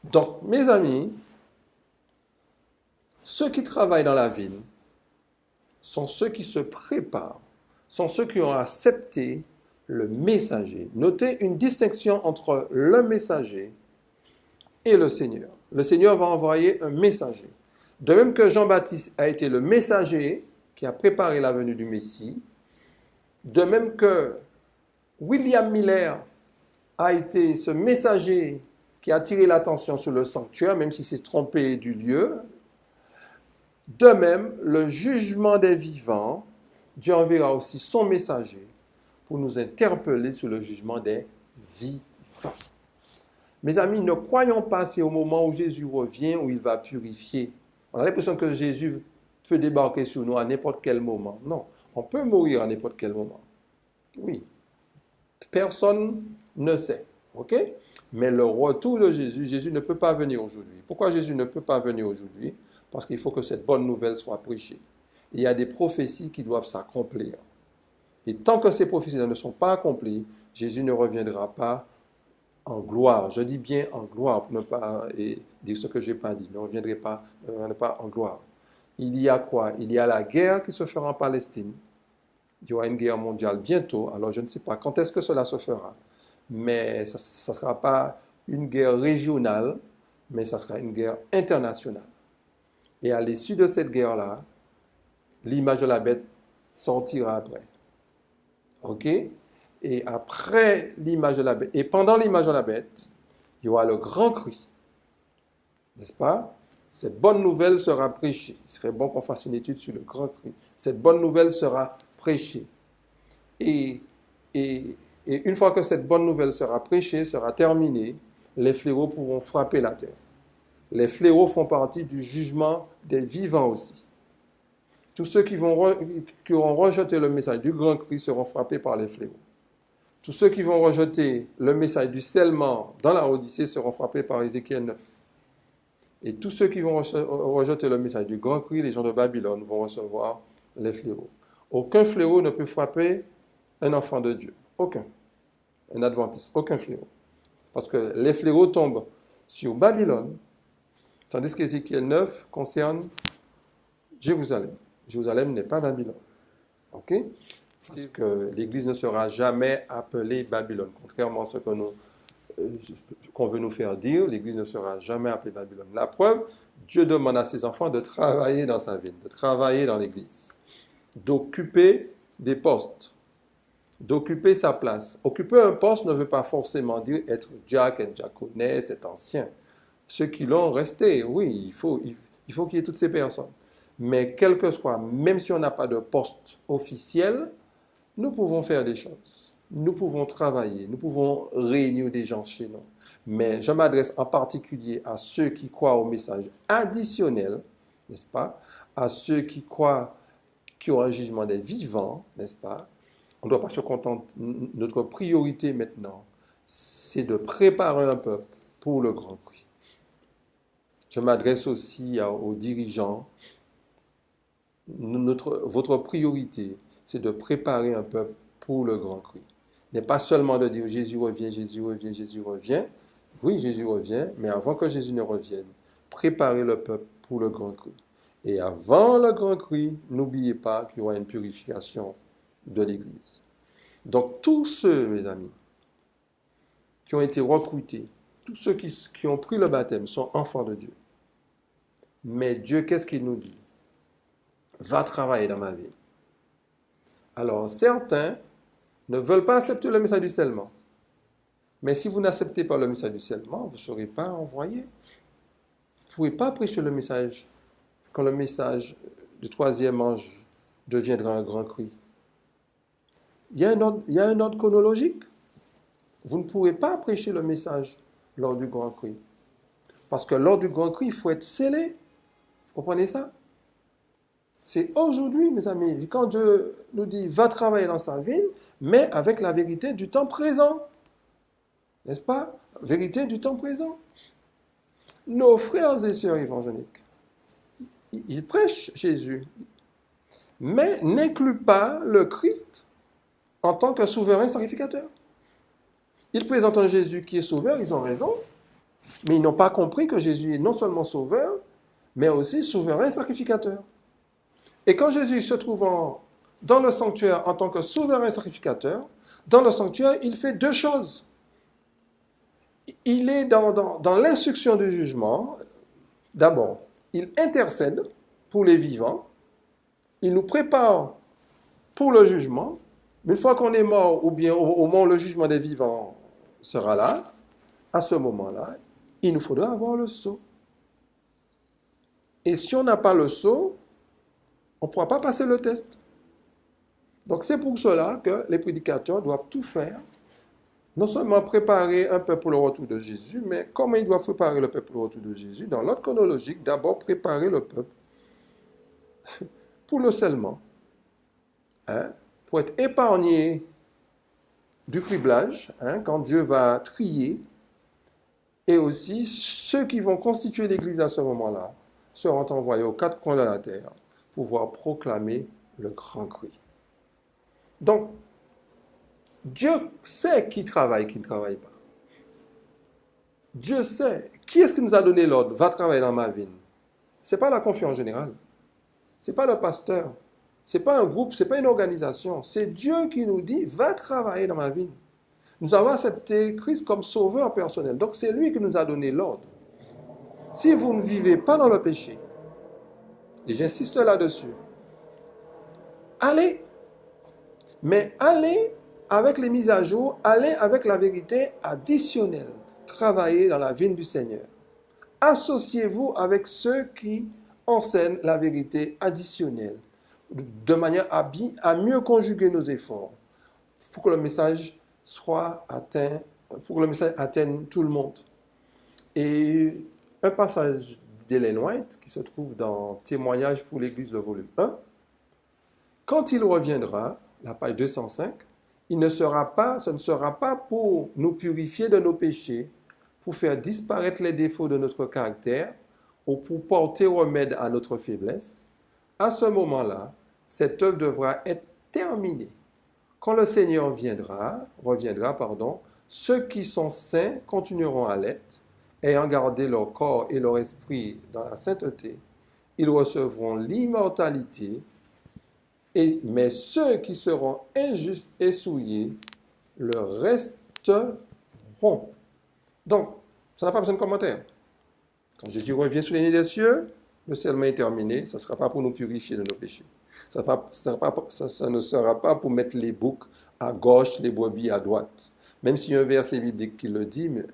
Donc, mes amis, ceux qui travaillent dans la ville sont ceux qui se préparent, sont ceux qui ont accepté le messager. Notez une distinction entre le messager et le Seigneur. Le Seigneur va envoyer un messager. De même que Jean-Baptiste a été le messager qui a préparé la venue du Messie, de même que William Miller a été ce messager qui a attiré l'attention sur le sanctuaire, même s'il s'est trompé du lieu. De même, le jugement des vivants, Dieu enverra aussi son messager pour nous interpeller sur le jugement des vivants. Mes amis, ne croyons pas c'est au moment où Jésus revient où il va purifier. On a l'impression que Jésus peut débarquer sur nous à n'importe quel moment. Non, on peut mourir à n'importe quel moment. Oui, personne ne sait. OK? Mais le retour de Jésus, Jésus ne peut pas venir aujourd'hui. Pourquoi Jésus ne peut pas venir aujourd'hui? Parce qu'il faut que cette bonne nouvelle soit prêchée. Il y a des prophéties qui doivent s'accomplir. Et tant que ces prophéties ne sont pas accomplies, Jésus ne reviendra pas en gloire. Je dis bien en gloire pour ne pas dire ce que je n'ai pas dit. Ne reviendrai pas en gloire. Il y a quoi? Il y a la guerre qui se fera en Palestine. Il y aura une guerre mondiale bientôt. Alors je ne sais pas quand est-ce que cela se fera. Mais ça ne sera pas une guerre régionale, mais ça sera une guerre internationale. Et à l'issue de cette guerre-là, l'image de la bête sortira après. OK? Et après l'image de la bête, et pendant l'image de la bête, il y aura le grand cri. N'est-ce pas? Cette bonne nouvelle sera prêchée. Il serait bon qu'on fasse une étude sur le grand cri. Cette bonne nouvelle sera prêchée. Et, et, et une fois que cette bonne nouvelle sera prêchée, sera terminée, les fléaux pourront frapper la terre. Les fléaux font partie du jugement des vivants aussi. Tous ceux qui auront rejeté le message du grand cri seront frappés par les fléaux. Tous ceux qui vont rejeter le message du scellement dans la Odyssée seront frappés par Ézéchiel 9. Et tous ceux qui vont rejeter le message du grand cri, les gens de Babylone, vont recevoir les fléaux. Aucun fléau ne peut frapper un enfant de Dieu. Aucun. Un adventiste. Aucun fléau. Parce que les fléaux tombent sur Babylone, tandis qu'Ézéchiel 9 concerne Jérusalem. Jérusalem n'est pas Babylone. Ok? C'est que l'Église ne sera jamais appelée Babylone. Contrairement à ce qu'on veut nous faire dire, l'Église ne sera jamais appelée Babylone. La preuve, Dieu demande à ses enfants de travailler dans sa ville, de travailler dans l'Église, d'occuper des postes, d'occuper sa place. Occuper un poste ne veut pas forcément dire être Jack et Jackonais, cet ancien. Ceux qui l'ont resté, oui, il faut qu'il y ait toutes ces personnes. Mais quel que soit, même si on n'a pas de poste officiel, nous pouvons faire des choses. Nous pouvons travailler, nous pouvons réunir des gens chez nous. Mais je m'adresse en particulier à ceux qui croient au message additionnel, n'est-ce pas? À ceux qui croient qu'il y aura un jugement des vivants, n'est-ce pas? On ne doit pas se contenter. Notre priorité maintenant, c'est de préparer un peuple pour le grand cri. Je m'adresse aussi aux dirigeants. Votre priorité, c'est de préparer un peuple pour le grand cri. N'est pas seulement de dire Jésus revient, Jésus revient, Jésus revient. Oui, Jésus revient, mais avant que Jésus ne revienne, préparez le peuple pour le grand cri. Et avant le grand cri, n'oubliez pas qu'il y aura une purification de l'Église. Donc tous ceux, mes amis, qui ont été recrutés, tous ceux qui ont pris le baptême sont enfants de Dieu. Mais Dieu, qu'est-ce qu'il nous dit? Va travailler dans ma vie. Alors, certains ne veulent pas accepter le message du scellement. Mais si vous n'acceptez pas le message du scellement, vous ne serez pas envoyé. Vous ne pouvez pas prêcher le message quand le message du troisième ange deviendra un grand cri. Il y a un ordre chronologique. Vous ne pourrez pas prêcher le message lors du grand cri. Parce que lors du grand cri, il faut être scellé. Vous comprenez ça? C'est aujourd'hui, mes amis, quand Dieu nous dit « va travailler dans sa ville », mais avec la vérité du temps présent. N'est-ce pas? Vérité du temps présent. Nos frères et sœurs évangéliques, ils prêchent Jésus, mais n'incluent pas le Christ en tant que souverain sacrificateur. Ils présentent un Jésus qui est sauveur, ils ont raison, mais ils n'ont pas compris que Jésus est non seulement sauveur, mais aussi souverain sacrificateur. Et quand Jésus se trouve dans le sanctuaire en tant que souverain sacrificateur, dans le sanctuaire, il fait deux choses. Il est dans l'instruction du jugement. D'abord, il intercède pour les vivants. Il nous prépare pour le jugement. Une fois qu'on est mort, ou bien au moment où le jugement des vivants sera là, à ce moment-là, il nous faudra avoir le sceau. Et si on n'a pas le sceau, on ne pourra pas passer le test. Donc c'est pour cela que les prédicateurs doivent tout faire, non seulement préparer un peuple pour le retour de Jésus, mais comment ils doivent préparer le peuple pour le retour de Jésus? Dans l'ordre chronologique, d'abord préparer le peuple pour le scellement, pour être épargné du criblage, quand Dieu va trier, et aussi ceux qui vont constituer l'Église à ce moment-là seront envoyés aux quatre coins de la terre pour pouvoir proclamer le grand cri. Donc, Dieu sait qui travaille et qui ne travaille pas. Dieu sait. Qui est-ce qui nous a donné l'ordre? Va travailler dans ma vigne. Ce n'est pas la confiance générale. Ce n'est pas le pasteur. Ce n'est pas un groupe, ce n'est pas une organisation. C'est Dieu qui nous dit, va travailler dans ma vigne. Nous avons accepté Christ comme sauveur personnel. Donc, c'est lui qui nous a donné l'ordre. Si vous ne vivez pas dans le péché, et j'insiste là-dessus, allez. Mais allez avec les mises à jour, allez avec la vérité additionnelle. Travaillez dans la vigne du Seigneur. Associez-vous avec ceux qui enseignent la vérité additionnelle, de manière à mieux conjuguer nos efforts pour que le message soit atteint, pour que le message atteigne tout le monde. Et un passage d'Ellen White qui se trouve dans Témoignages pour l'Église, le volume 1. Quand il reviendra, la page 205, ce ne sera pas pour nous purifier de nos péchés, pour faire disparaître les défauts de notre caractère ou pour porter remède à notre faiblesse. À ce moment-là, cette œuvre devra être terminée. Quand le Seigneur reviendra, ceux qui sont saints continueront à l'être, ayant gardé leur corps et leur esprit dans la sainteté. Ils recevront l'immortalité, mais ceux qui seront injustes et souillés le resteront. Donc, ça n'a pas besoin de commentaire. Quand Jésus revient sur les nids des cieux, le serment est terminé. Ça ne sera pas pour nous purifier de nos péchés. Ça ne sera pas pour mettre les boucs à gauche, les brebis à droite. Même s'il y a un verset biblique qui le dit, mais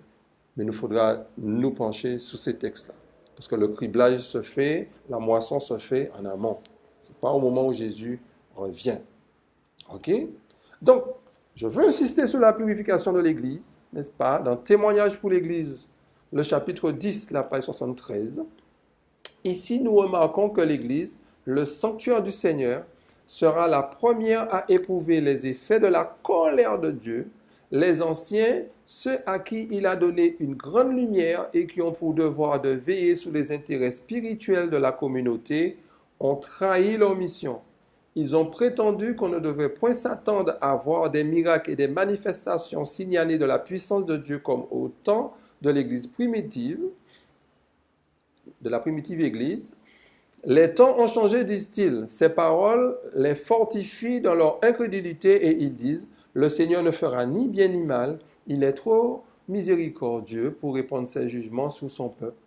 il nous faudra nous pencher sur ces textes-là. Parce que le criblage se fait, la moisson se fait en amont. Ce n'est pas au moment où Jésus revient. OK? Donc, je veux insister sur la purification de l'Église, n'est-ce pas? Dans Témoignages pour l'Église, le chapitre 10, la page 73. Ici, nous remarquons que l'Église, le sanctuaire du Seigneur, sera la première à éprouver les effets de la colère de Dieu. Les anciens, ceux à qui il a donné une grande lumière et qui ont pour devoir de veiller sur les intérêts spirituels de la communauté, ont trahi leur mission. Ils ont prétendu qu'on ne devait point s'attendre à voir des miracles et des manifestations signalées de la puissance de Dieu comme au temps de l'Église primitive, de la primitive Église. Les temps ont changé, disent-ils. Ces paroles les fortifient dans leur incrédulité et ils disent, le Seigneur ne fera ni bien ni mal, il est trop miséricordieux pour répandre ses jugements sur son peuple.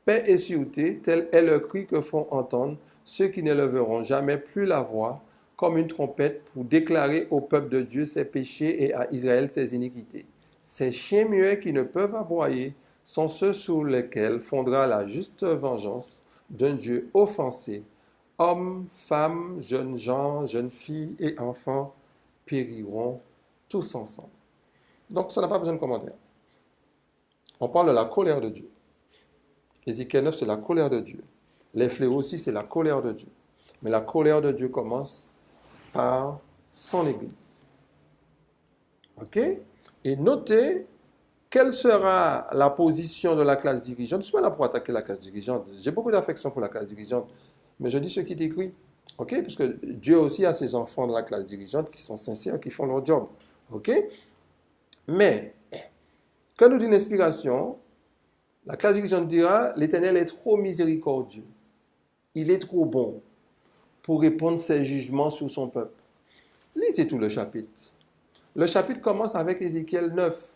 Paix et sûreté, tel est le cri que font entendre ceux qui ne leveront jamais plus la voix, comme une trompette pour déclarer au peuple de Dieu ses péchés et à Israël ses iniquités. Ces chiens muets qui ne peuvent aboyer sont ceux sur lesquels fondera la juste vengeance d'un Dieu offensé. Hommes, femmes, jeunes gens, jeunes filles et enfants périront tous ensemble. Donc, ça n'a pas besoin de commentaire. On parle de la colère de Dieu. Ézéchiel 9, c'est la colère de Dieu. Les fléaux aussi, c'est la colère de Dieu. Mais la colère de Dieu commence par son Église. OK? Et notez quelle sera la position de la classe dirigeante. Je ne suis pas là pour attaquer la classe dirigeante. J'ai beaucoup d'affection pour la classe dirigeante. Mais je dis ce qui est écrit. OK? Parce que Dieu aussi a ses enfants dans la classe dirigeante qui sont sincères, qui font leur job. OK? Mais, que nous dit l'inspiration, la classe dirigeante dira, l'Éternel est trop miséricordieux. Il est trop bon pour répondre ses jugements sur son peuple. Lisez tout le chapitre. Le chapitre commence avec Ézéchiel 9.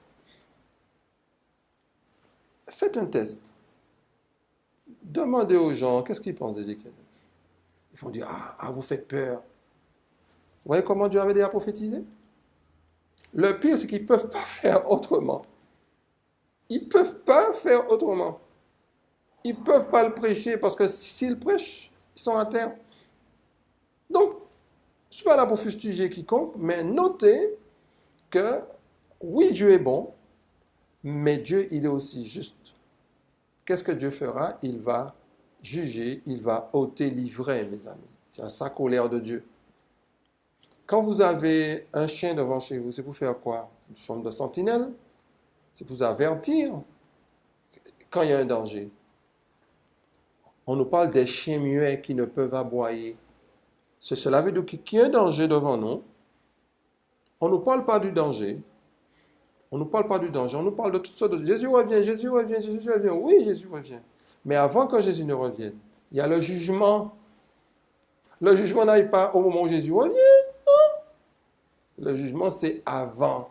Faites un test. Demandez aux gens, qu'est-ce qu'ils pensent d'Ézéchiel 9? Ils vont dire, vous faites peur. Vous voyez comment Dieu avait déjà prophétisé? Le pire, c'est qu'ils ne peuvent pas faire autrement. Ils ne peuvent pas faire autrement. Ils ne peuvent pas le prêcher parce que s'ils prêchent, ils sont à terre. Donc, je ne suis pas là pour fustiger quiconque, mais notez que oui, Dieu est bon, mais Dieu, il est aussi juste. Qu'est-ce que Dieu fera? Il va juger, il va ôter l'ivraie, mes amis. C'est sa colère de Dieu. Quand vous avez un chien devant chez vous, c'est pour faire quoi? C'est une forme de sentinelle. C'est pour vous avertir quand il y a un danger. On nous parle des chiens muets qui ne peuvent aboyer. Cela veut dire qu'il y a un danger devant nous. On ne nous parle pas du danger. On ne nous parle pas du danger. On nous parle de toutes sortes de... Jésus revient, Jésus revient, Jésus revient. Oui, Jésus revient. Mais avant que Jésus ne revienne, il y a le jugement. Le jugement n'arrive pas au moment où Jésus revient. Non. Le jugement, c'est avant.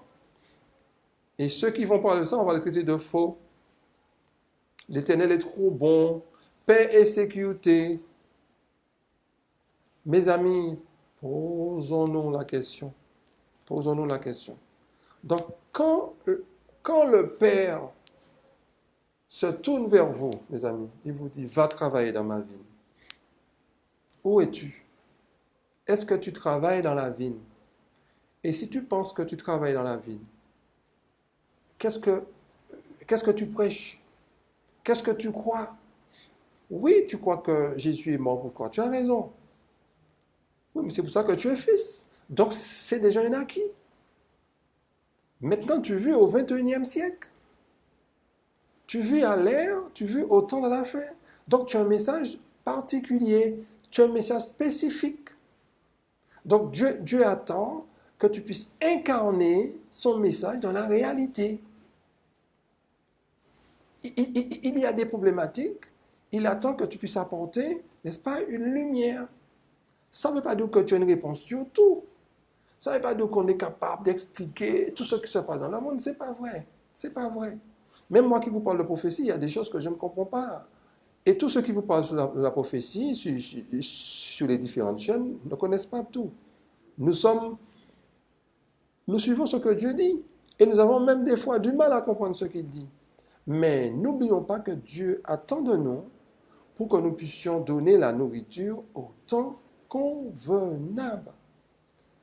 Et ceux qui vont parler de ça, on va les traiter de faux. L'Éternel est trop bon. Paix et sécurité. Mes amis, posons-nous la question. Posons-nous la question. Donc, quand le Père se tourne vers vous, mes amis, il vous dit, va travailler dans ma vigne. Où es-tu? Est-ce que tu travailles dans la vigne? Et si tu penses que tu travailles dans la vigne, qu'est-ce que tu prêches? Qu'est-ce que tu crois? Oui, tu crois que Jésus est mort pour toi. Tu as raison. Oui, mais c'est pour ça que tu es fils. Donc, c'est déjà un acquis. Maintenant, tu vis au 21e siècle. Tu vis à l'ère, tu vis au temps de la fin. Donc, tu as un message particulier. Tu as un message spécifique. Donc, Dieu attend que tu puisses incarner son message dans la réalité. Il y a des problématiques. Il attend que tu puisses apporter, n'est-ce pas, une lumière. Ça ne veut pas dire que tu as une réponse sur tout. Ça ne veut pas dire qu'on est capable d'expliquer tout ce qui se passe dans le monde. Ce n'est pas vrai. C'est pas vrai. Même moi qui vous parle de prophétie, il y a des choses que je ne comprends pas. Et tous ceux qui vous parlent de la prophétie sur les différentes chaînes ne connaissent pas tout. Nous suivons ce que Dieu dit. Et nous avons même des fois du mal à comprendre ce qu'il dit. Mais n'oublions pas que Dieu attend de nous pour que nous puissions donner la nourriture au temps convenable.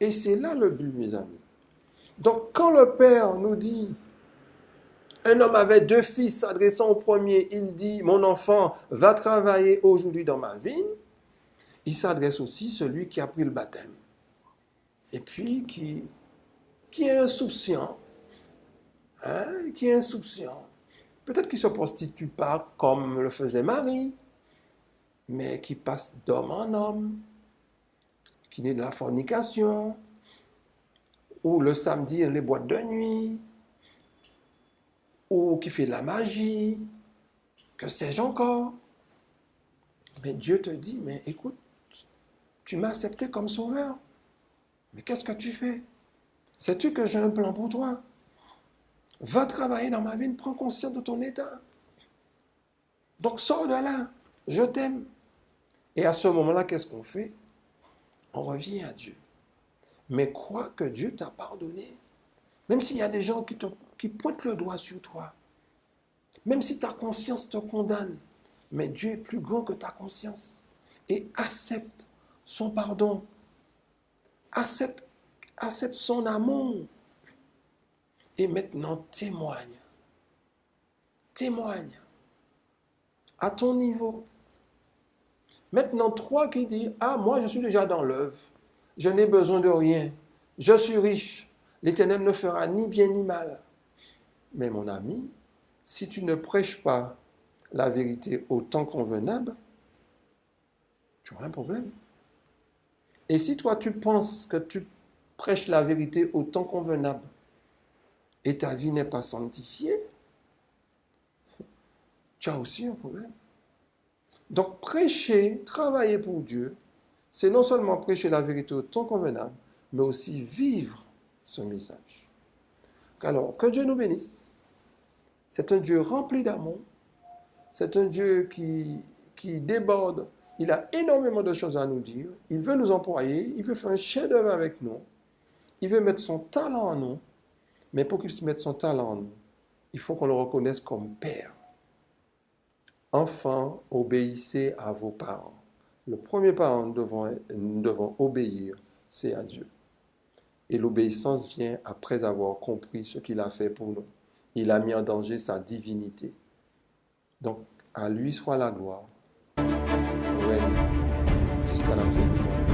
Et c'est là le but, mes amis. Donc, quand le Père nous dit, un homme avait 2 fils, s'adressant au premier, il dit, mon enfant, va travailler aujourd'hui dans ma vigne. Il s'adresse aussi à celui qui a pris le baptême. Et puis, qui est insouciant. Qui est insouciant. Peut-être qu'il ne se prostitue pas comme le faisait Marie, mais qui passe d'homme en homme, qui naît de la fornication, ou le samedi dans les boîtes de nuit, ou qui fait de la magie, que sais-je encore. Mais Dieu te dit, mais écoute, tu m'as accepté comme sauveur, mais qu'est-ce que tu fais? Sais-tu que j'ai un plan pour toi? Va travailler dans ma vie, prends conscience de ton état. Donc sors de là, je t'aime. Et à ce moment-là, qu'est-ce qu'on fait? On revient à Dieu. Mais crois que Dieu t'a pardonné. Même s'il y a des gens qui pointent le doigt sur toi. Même si ta conscience te condamne. Mais Dieu est plus grand que ta conscience. Et accepte son pardon. Accepte son amour. Et maintenant, témoigne. Témoigne. À ton niveau. Maintenant, toi qui dis, ah, moi je suis déjà dans l'œuvre. Je n'ai besoin de rien. Je suis riche. L'Éternel ne fera ni bien ni mal. Mais mon ami, si tu ne prêches pas la vérité au temps convenable, tu auras un problème. Et si toi tu penses que tu prêches la vérité au temps convenable et ta vie n'est pas sanctifiée, tu as aussi un problème. Donc prêcher, travailler pour Dieu, c'est non seulement prêcher la vérité au temps convenable, mais aussi vivre ce message. Alors, que Dieu nous bénisse. C'est un Dieu rempli d'amour. C'est un Dieu qui déborde. Il a énormément de choses à nous dire. Il veut nous employer. Il veut faire un chef-d'œuvre avec nous. Il veut mettre son talent en nous. Mais pour qu'il puisse mettre son talent en nous, il faut qu'on le reconnaisse comme Père. Enfants, obéissez à vos parents. Le premier parent nous devons obéir, c'est à Dieu. Et l'obéissance vient après avoir compris ce qu'il a fait pour nous. Il a mis en danger sa divinité. Donc, à lui soit la gloire. Ouais, jusqu'à la fin.